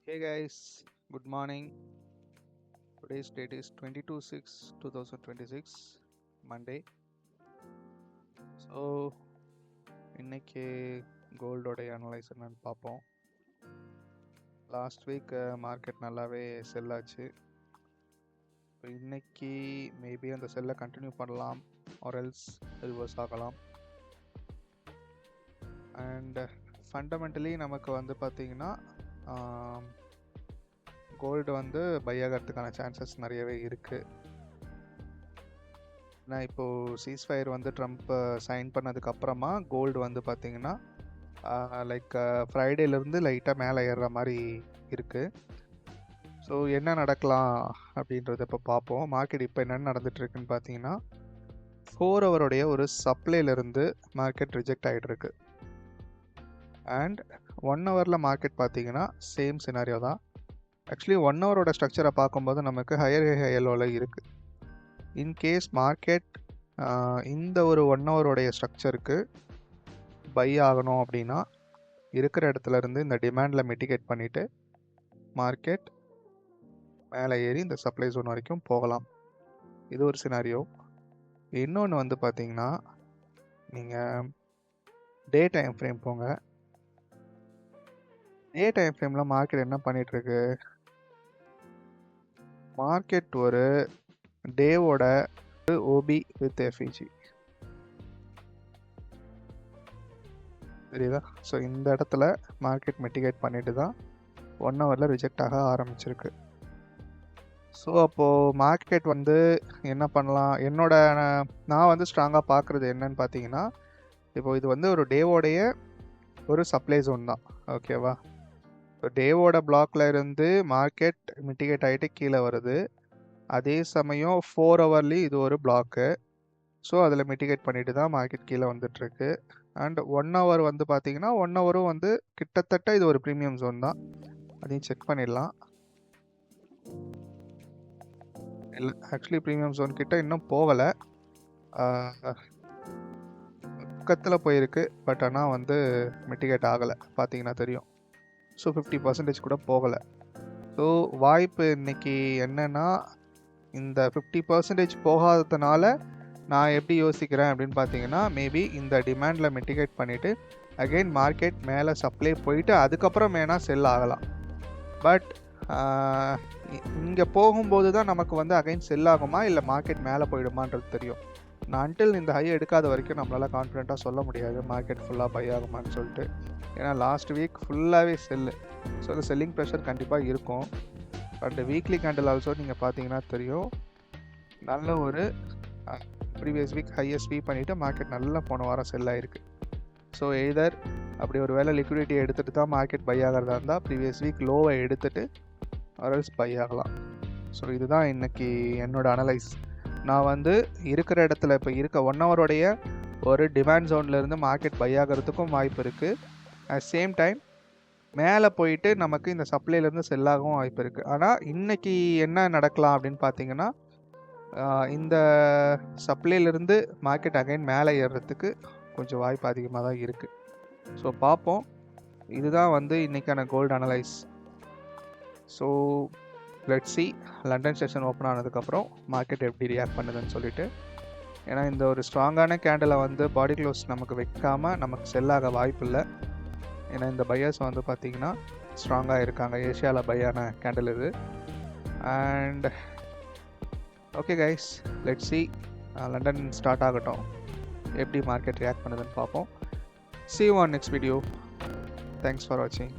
Hey guys, good morning. Today's date is 22/6/2026, Monday. So இன்னைக்கு கோல்டோடைய analyse என்னன்னு பார்ப்போம். Last week market நல்லாவே செல் ஆச்சு. இன்னைக்கு மேபி அந்த செல்லை கண்டினியூ பண்ணலாம் ஆர் எல்ஸ் ரிவர்ஸ் ஆகலாம். அண்ட் ஃபண்டமெண்டலி நமக்கு வந்து பார்த்திங்கன்னா கோல்டு வந்து பை ஆகிறதுக்கான சான்சஸ் நிறையவே இருக்குது. ஏன்னா இப்போது சீஸ்ஃபயர் வந்து ட்ரம்ப் சைன் பண்ணதுக்கப்புறமா கோல்டு வந்து பார்த்திங்கன்னா லைக் ஃப்ரைடேலேருந்து லைட்டாக மேலே ஏறுற மாதிரி இருக்குது. ஸோ என்ன நடக்கலாம் அப்படின்றத இப்போ பார்ப்போம். மார்க்கெட் இப்போ என்னென்ன நடந்துகிட்ருக்குன்னு பார்த்தீங்கன்னா 4 ஹவருடைய ஒரு சப்ளைலேருந்து மார்க்கெட் ரிஜெக்ட் ஆகிட்டுருக்கு. அண்ட் 1 ஹவரில் மார்க்கெட் பார்த்தீங்கன்னா சேம் சினாரியோ தான். ஆக்சுவலி 1 ஹவரோட ஸ்ட்ரக்சரை பார்க்கும்போது நமக்கு ஹையர் ஹையலோவில் இருக்குது. இன்கேஸ் மார்க்கெட் இந்த ஒரு 1 ஹவரோடைய ஸ்ட்ரக்சருக்கு பை ஆகணும் அப்படின்னா இருக்கிற இடத்துல இருந்து இந்த டிமாண்டில் மிட்டிகேட் பண்ணிவிட்டு மார்க்கெட் மேலே ஏறி இந்த சப்ளை ஜோன் வரைக்கும் போகலாம். இது ஒரு சினாரியோ. இன்னொன்று வந்து பார்த்தீங்கன்னா நீங்கள் டே டைம் ஃப்ரேம் போங்க. டே டைம் ஃப்ரேமில் மார்க்கெட் என்ன பண்ணிகிட்ருக்கு, மார்க்கெட் ஒரு டேவோட ஓபி வித் எஃப்இஜி தெரியுதா? ஸோ இந்த இடத்துல மார்க்கெட் மிட்டிகேட் பண்ணிட்டு தான் 1 ஹவரில் ரிஜெக்ட் ஆக ஆரம்பிச்சிருக்கு. ஸோ அப்போது மார்க்கெட் வந்து என்ன பண்ணலாம், நான் வந்து ஸ்ட்ராங்காக பார்க்குறது என்னன்னு பார்த்தீங்கன்னா, இப்போது இது வந்து ஒரு டேவோடைய ஒரு சப்ளை ஜோன் தான், ஓகேவா? இப்போ டேவோட பிளாக்ல இருந்து மார்க்கெட் மிட்டிகேட் ஆகிட்டு கீழே வருது. அதே சமயம் 4 ஹவர்லேயும் இது ஒரு பிளாக்கு. ஸோ அதில் மிட்டிகேட் பண்ணிட்டு தான் மார்க்கெட் கீழே வந்துட்டுருக்கு. அண்ட் 1 ஹவர் வந்து பார்த்தீங்கன்னா 1 ஹவரும் வந்து கிட்டத்தட்ட இது ஒரு ப்ரீமியம் ஜோன் தான். அதையும் செக் பண்ணிடலாம். இல்லை, ஆக்சுவலி ப்ரீமியம் ஜோன் கிட்ட இன்னும் போகலை, பக்கத்தில் போயிருக்கு. பட் ஆனால் வந்து மிட்டிகேட் ஆகலை, பார்த்தீங்கன்னா தெரியும். ஸோ 50% கூட போகலை. ஸோ வாய்ப்பு இன்னைக்கு என்னென்னா, இந்த 50% போகாததுனால நான் எப்படி யோசிக்கிறேன் அப்படின்னு பார்த்தீங்கன்னா, மேபி இந்த டிமாண்டில் மிட்டிகேட் பண்ணிவிட்டு அகெயின் மார்க்கெட் மேலே சப்ளை போயிட்டு அதுக்கப்புறம் வேணால் செல் ஆகலாம். பட் இங்கே போகும்போது தான் நமக்கு வந்து அகைன் செல் ஆகுமா இல்லை மார்க்கெட் மேலே போயிடுமான்றது தெரியும். நான் அன்டில் இந்த ஹை எடுக்காத வரைக்கும் நம்மளால் கான்ஃபிடென்ட்டாக சொல்ல முடியாது மார்க்கெட் ஃபுல்லாக பை ஆகுமான்னு சொல்லிட்டு. ஏன்னா லாஸ்ட் வீக் ஃபுல்லாகவே செல்லு. ஸோ அந்த செல்லிங் ப்ரெஷர் கண்டிப்பாக இருக்கும். பட் வீக்லி கேண்டில் ஆல்சோ நீங்கள் பார்த்தீங்கன்னா தெரியும், நல்ல ஒரு ப்ரீவியஸ் வீக் ஹையை ஸ்வீப் பண்ணிவிட்டு மார்க்கெட் நல்லா போன வாரம் செல் ஆகிருக்கு. ஸோ எய்தர் அப்படி ஒரு வேளை லிக்விடிட்டியை எடுத்துகிட்டு தான் மார்க்கெட் பை ஆகிறதா இருந்தால் ப்ரீவியஸ் வீக் லோவை எடுத்துகிட்டு ஆர்எல்ஸ் பை ஆகலாம். ஸோ இதுதான் இன்றைக்கி என்னோடய அனலைஸ். நான் வந்து இருக்கிற இடத்துல இப்போ இருக்க 1 ஹவருடைய ஒரு டிமாண்ட் ஜோன்லேருந்து மார்க்கெட் பை ஆகிறதுக்கும் வாய்ப்பு இருக்குது. அட் சேம் டைம் மேலே போயிட்டு நமக்கு இந்த சப்ளைலேருந்து செல்லாகவும் வாய்ப்பு இருக்குது. ஆனால் இன்றைக்கி என்ன நடக்கலாம் அப்படின்னு பார்த்தீங்கன்னா, இந்த சப்ளைலேருந்து மார்க்கெட் அகைன் மேலே ஏறுறதுக்கு கொஞ்சம் வாய்ப்பு அதிகமாக தான் இருக்குது. ஸோ பார்ப்போம். இதுதான் வந்து இன்றைக்கான gold analyse. So let's see London session open ஆனதுக்கப்புறம் மார்க்கெட் எப்படி ரியாக்ட் பண்ணுதுன்னு சொல்லிட்டு. ஏன்னா இந்த ஒரு ஸ்ட்ராங்கான கேண்டிலை வந்து பாடி க்ளோஸ் நமக்கு வைக்காமல் நமக்கு செல்லாக வாய்ப்பு இல்லை. ஏன்னா இந்த பையர்ஸ் வந்து பார்த்திங்கன்னா ஸ்ட்ராங்காக இருக்காங்க. ஏஷியாவில் பையான கேண்டில் இது. And okay guys, let's see London start ஆகட்டும், எப்படி மார்க்கெட் ரியாக்ட் பண்ணுதுன்னு பார்ப்போம். See you on next video. Thanks for watching.